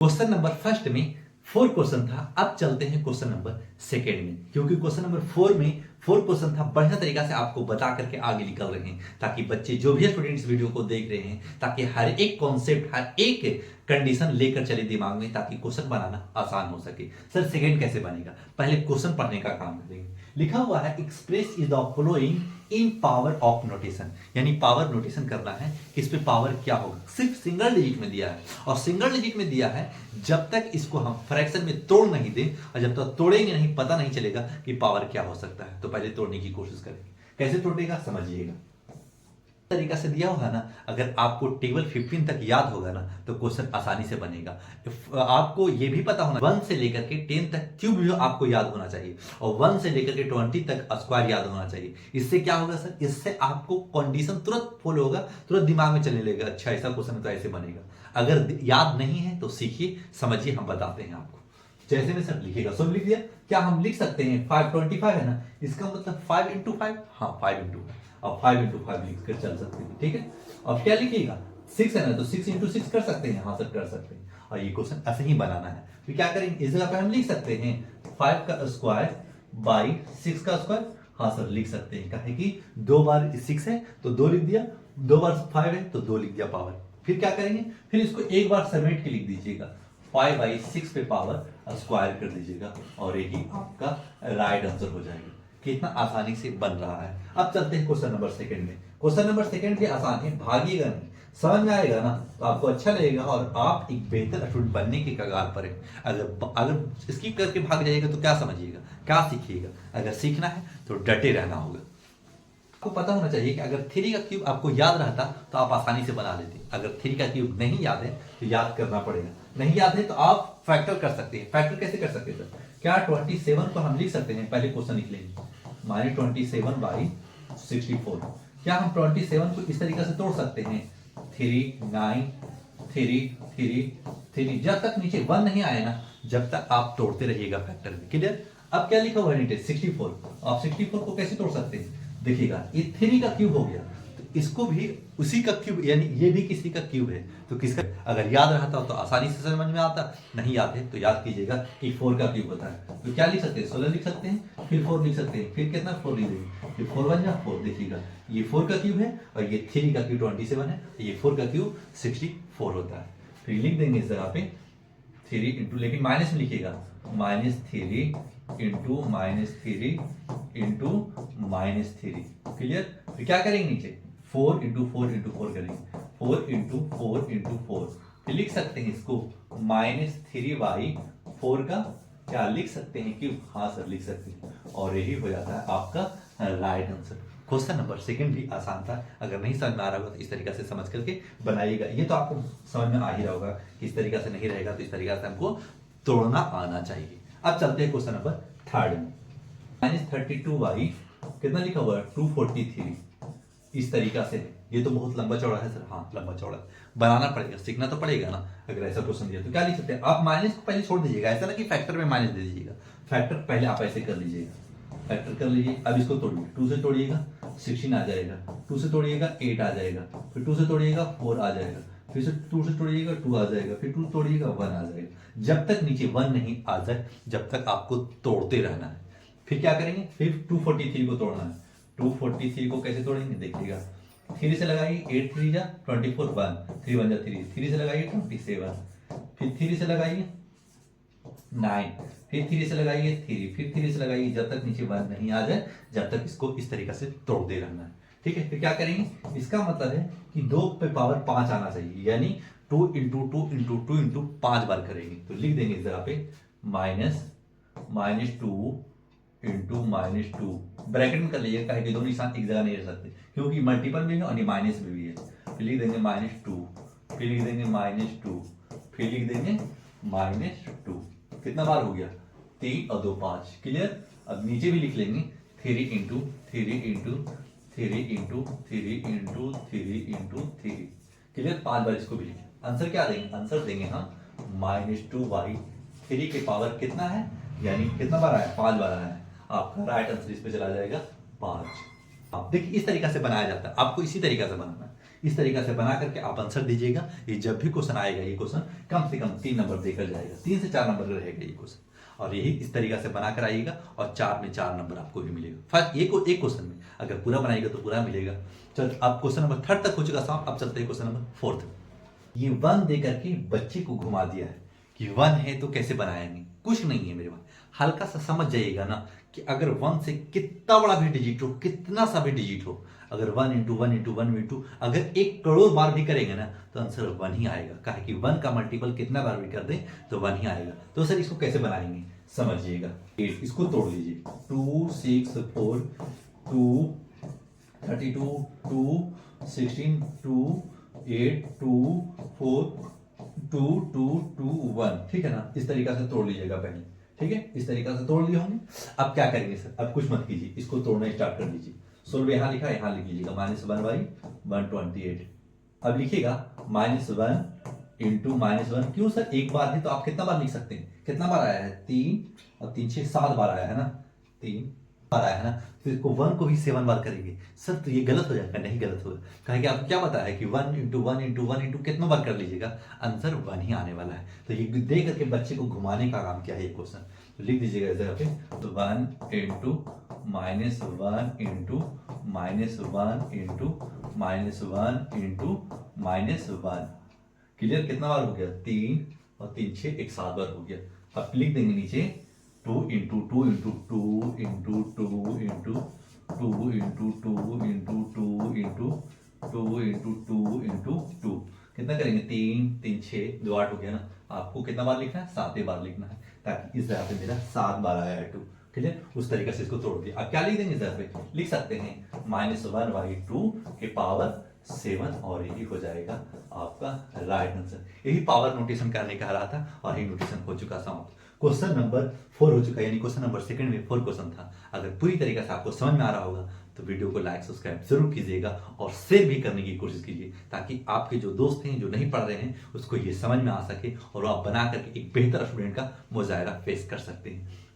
Question number first में 4 question था। अब चलते हैं क्वेश्चन नंबर सेकंड में, क्योंकि क्वेश्चन नंबर 4 में 4 क्वेश्चन था, बढ़िया तरीका से आपको बता करके आगे निकल रहे हैं, ताकि बच्चे जो भी स्टूडेंट्स वीडियो को देख रहे हैं, ताकि हर एक कॉन्सेप्ट, हर एक कंडीशन लेकर चले दिमाग में, ताकि क्वेश्चन बनाना आसान हो सके। सर सेकंड कैसे बनेगा? पहले क्वेश्चन पढ़ने का काम करेंगे। लिखा हुआ है express is the following in power of notation, यानी पावर नोटेशन करना है। इस पे पावर क्या होगा? सिर्फ सिंगल डिजिट में दिया है, और सिंगल डिजिट में दिया है जब तक इसको हम फ्रैक्शन में तोड़ नहीं दें, और जब तक तोड़ेंगे नहीं पता नहीं चलेगा कि पावर क्या हो सकता है। तो पहले तोड़ने की कोशिश करेंगे। कैसे तोड़ेगा समझिएगा। तरीका से दिया होगा ना, अगर आपको टेबल 15 तक याद होगा ना, तो क्वेश्चन आसानी से बनेगा। आपको ये भी पता होना 1 से लेकर के 10 तक क्यूब जो आपको याद होना चाहिए, और 1 से लेकर के 20 तक स्क्वायर याद होना चाहिए। इससे क्या होगा सर? इससे आपको कंडीशन तुरंत फॉलो होगा, तुरंत दिमाग में चलने लगेगा, अच्छा ऐसा क्वेश्चन तो ऐसे बनेगा। अगर याद नहीं है तो सीखिए, समझिए, हम बताते हैं आपको। जैसे में सर लिखिएगा, सब लिख दिया। क्या हम लिख सकते हैं 525 है ना, इसका मतलब 5 इंटू 5, हाँ 5 इंटू 5, अब 5 इंटू 5 लिख कर चल सकते हैं, ठीक है। अब क्या लिखिएगा? 6 है ना, तो 6 इंटू 6 कर सकते हैं, हाँ सर कर सकते हैं। और ये क्वेश्चन ऐसे ही बनाना है। तो क्या करेंगे, इस जगह पे हम लिख सकते हैं 5 का स्क्वायर बाई 6 का स्क्वायर, हाँ सर लिख सकते हैं। कहे कि 2 बार 6 है तो 2 लिख दिया, 2 बार 5 है तो 2 लिख दिया पावर। फिर क्या करेंगे, फिर इसको एक बार समेट के लिख दीजिएगा, 5 बाई 6 पे पावर स्क्वायर कर दीजिएगा, और यही आपका राइट आंसर हो जाएगा। कितना आसानी से बन रहा है। अब चलते हैं क्वेश्चन नंबर सेकंड में। क्वेश्चन नंबर सेकंड भी आसान है, भागिएगा नहीं, समझ में आएगा ना तो आपको अच्छा लगेगा, और आप एक बेहतर स्टूडेंट बनने की कगार पर है। अगर स्किप करके भाग जाइएगा तो क्या समझिएगा, क्या सीखिएगा? अगर सीखना है तो डटे रहना होगा। आपको पता होना चाहिए कि अगर 3 का क्यूब आपको याद रहता तो आप आसानी से बना लेते। अगर 3 का क्यूब नहीं याद है तो याद करना पड़ेगा। नहीं याद है तो आप फैक्टर कर सकते हैं। फैक्टर कैसे कर सकते हैं सर? क्या 27 को हम लिख सकते हैं? पहले क्वेश्चन लिख लेंगे, -27 बाई 64। क्या हम 27 को इस तरीके से तोड़ सकते हैं? 3 9 3 3 3, जब तक नीचे 1 नहीं आए ना, जब तक आप तोड़ते रहिएगा फैक्टर में। क्लियर? अब क्या लिखा हुआ है नीचे? 64। आप 64 को कैसे तोड़ सकते हैं? देखिएगा, ये 3 का क्यूब हो गया, तो इसको भी उसी का क्यूब, यानी ये भी किसी का क्यूब है, तो किसका? अगर याद रहता हो तो आसानी से समझ में आता, नहीं याद है तो याद कीजिएगा कि 4 का क्यूब होता है। तो क्या लिख सकते हैं? 16 लिख सकते हैं, फिर 4 लिख सकते हैं, फिर कितना 4 लिख देंगे, फिर 4 बन जा 4। देखिएगा, ये 4 का क्यूब है, और ये 3 का क्यूब 27 है, ये 4 का क्यूब 64 होता है। फिर लिख देंगे इस जगह पे 3 इंटू, लेकिन माइनस में लिखिएगा, -3 इंटू -3 इंटू -3। क्लियर? फिर क्या करेंगे नीचे? 4 इंटू 4 इंटू 4 करेंगे, 4 इंटू 4 इंटू 4। फिर लिख सकते हैं इसको -3 बाई 4 का क्या लिख सकते हैं? क्यूब, हाँ सर लिख सकते हैं, और यही हो जाता है आपका right answer. Question number second भी आसान था। अगर नहीं समझ में आ रहा होगा तो इस तरीके से समझ करके बनाइएगा। ये तो आपको समझ में आ ही रहा होगा कि इस तरीके से नहीं रहेगा, तो इस तरीके से हमको तोड़ना आना चाहिए। अब चलते हैं क्वेश्चन नंबर थर्ड में। -32 बाई कितना लिखा हुआ है? 243। इस तरीका से है। ये तो बहुत लंबा चौड़ा है सर, हाँ लंबा चौड़ा बनाना पड़ेगा, सीखना तो पड़ेगा ना। अगर ऐसा क्वेश्चन दिया तो क्या लिख सकते हैं आप? माइनस को पहले छोड़ दीजिएगा, ऐसा ना कि फैक्टर में माइनस दे दीजिएगा। फैक्टर पहले आप ऐसे कर लीजिएगा, फैक्टर कर लीजिए। अब इसको तोड़िए, 2 से तोड़िएगा 16 आ जाएगा, 2 से तोड़िएगा 8 आ जाएगा, फिर 2 से तोड़िएगा 4 आ जाएगा, फिर से 2 से तोड़िएगा 2 आ जाएगा, फिर 2 तोड़िएगा 1 आ जाएगा। जब तक नीचे 1 नहीं आ जाए, जब तक आपको तोड़ते रहना है। फिर क्या करेंगे? फिर 243 को तोड़ना है। 243 को कैसे तोड़ेंगे? देखिएगा, 3 से लगाइए, 8 3 जा 24, 1 3 1 जा 3, 3 से लगाइए 27, फिर 3 से लगाइए 9, फिर 3 से लगाइए 3, फिर 3 से लगाइए, जब तक नीचे 1 नहीं आ जाए, जब तक इसको इस तरीके से तोड़ते रहना है। ठीक है? फिर क्या करेंगे? इसका मतलब है कि 2 पे पावर 5 आना चाहिए, यानी 2 इंटू 2 इंटू 2 इंटू 5 बार करेंगे। तो लिख देंगे इस जगह पे -2 इंटू -2, ब्रैकेट में कर लीजिए, कहे कि दोनों निशान एक जगह नहीं रह सकते, क्योंकि मल्टीपल में है और माइनस में भी है। फिर लिख देंगे -2, फिर लिख देंगे -2, फिर लिख देंगे -2। कितना बार हो गया? 3 और 2 5। क्लियर? अब नीचे भी लिख लेंगे 3 into 3 into 3 into 3 into 3 into 3। Clear? 5 बार इसको भी लिखें। आंसर क्या देंगे? आंसर देंगे हम -2 बाई 3 के पावर कितना है, यानी कितना बार आया? 5 बार आया है। आपका राइट आंसर इस पे चला जाएगा 5। आप देखिए, इस तरीके से बनाया जाता है, आपको इसी तरीके से बनाना है। इस तरीका से बना करके आप आंसर दीजिएगा। ये जब भी क्वेश्चन आएगा, ये क्वेश्चन कम से कम 3 नंबर देकर जाएगा, 3 से 4 नंबर का रहेगा ये क्वेश्चन। और यही इस तरीका से बनाकर आइएगा और 4 में 4 नंबर आपको भी मिलेगा। फर्स्ट एक क्वेश्चन में अगर पूरा बनाएगा तो पूरा मिलेगा। चल अब क्वेश्चन नंबर 3 तक हो चुका साहब, अब चलते हैं क्वेश्चन नंबर 4। ये 1 देकर के बच्चे को घुमा दिया है कि 1 है तो कैसे बनाएंगे, कुछ नहीं है मेरे भाई। हल्का सा समझ जाइएगा ना कि अगर 1 से कितना बड़ा भी डिजिट हो, कितना सा भी डिजिट हो, अगर 1 इंटू 1 इंटू 1 इंटू अगर 1 करोड़ बार भी करेंगे ना तो आंसर 1 ही आएगा। कहा कि 1 का मल्टीपल कितना बार भी कर दें तो 1 ही आएगा। तो सर इसको कैसे बनाएंगे समझिएगा। इसको तोड़ लीजिए, 2 6 4 2 32 2 16 2 8 2 4 2 2 2 1, ठीक है ना। इस तरीका से तोड़ लीजिएगा पहले, ठीक है। इस तरीका से तोड़ लिए होंगे। अब क्या करेंगे सर, अब कुछ मत कीजिए, इसको तोड़ना स्टार्ट कर दीजिए। सोल्व यहाँ लिखा है, यहाँ लिख लीजिएगा -1/128। अब लिखिएगा -1 इंटू -1। क्यों सर, एक बार है तो आप कितना बार लिख सकते हैं, कितना बार आया है 3 और 3 6 7 बार आया है ना, 3 बार आया है ना। तो इसको 1 को भी 7 बार करेंगे सर तो ये गलत हो जाएगा, नहीं गलत होगा। कहें कि आपको क्या पता है कि 1 इंटू 1 इंटू 1 इंटू कितना बार कर लीजिएगा, आंसर 1 ही आने वाला है। तो ये दे करके बच्चे को घुमाने का काम क्या है ये क्वेश्चन, तो लिख दीजिएगा इधर पे, तो 1 into -1 into -1 into -1 into -1। Clear, कितना बार हो गया, 3 और 3 6 एक 7 बार हो गया। अब लिख देंगे नीचे 2 into 2 into 2 into 2 into 2 into 2 into 2 into 2 into 2 into 2। कितना करेंगे, 3 3 6 2 8 हो गया ना। आपको कितना बार लिखना है, 7 बार लिखना है, ताकि इस तरह पे मेरा 7 बार आया है 2। ठीक है, उस तरीके से इसको तोड़ दिया। अब क्या लिख देंगे इस तरह पे, लिख सकते हैं -1/2 के पावर 7 और यही हो जाएगा आपका राइट आंसर। यही पावर नोटेशन करने का रहा था और यही नोटेशन हो चुका समाप्त। क्वेश्चन नंबर 4 हो चुका है, यानी क्वेश्चन नंबर 2 में 4 क्वेश्चन था। अगर पूरी तरीके से आपको समझ में आ रहा होगा तो वीडियो को लाइक सब्सक्राइब जरूर कीजिएगा और शेयर भी करने की कोशिश कीजिए, ताकि आपके जो दोस्त हैं जो नहीं पढ़ रहे हैं उसको ये समझ में आ सके और आप बना करके एक बेहतर स्टूडेंट का मुजाहरा फेस कर सकते हैं।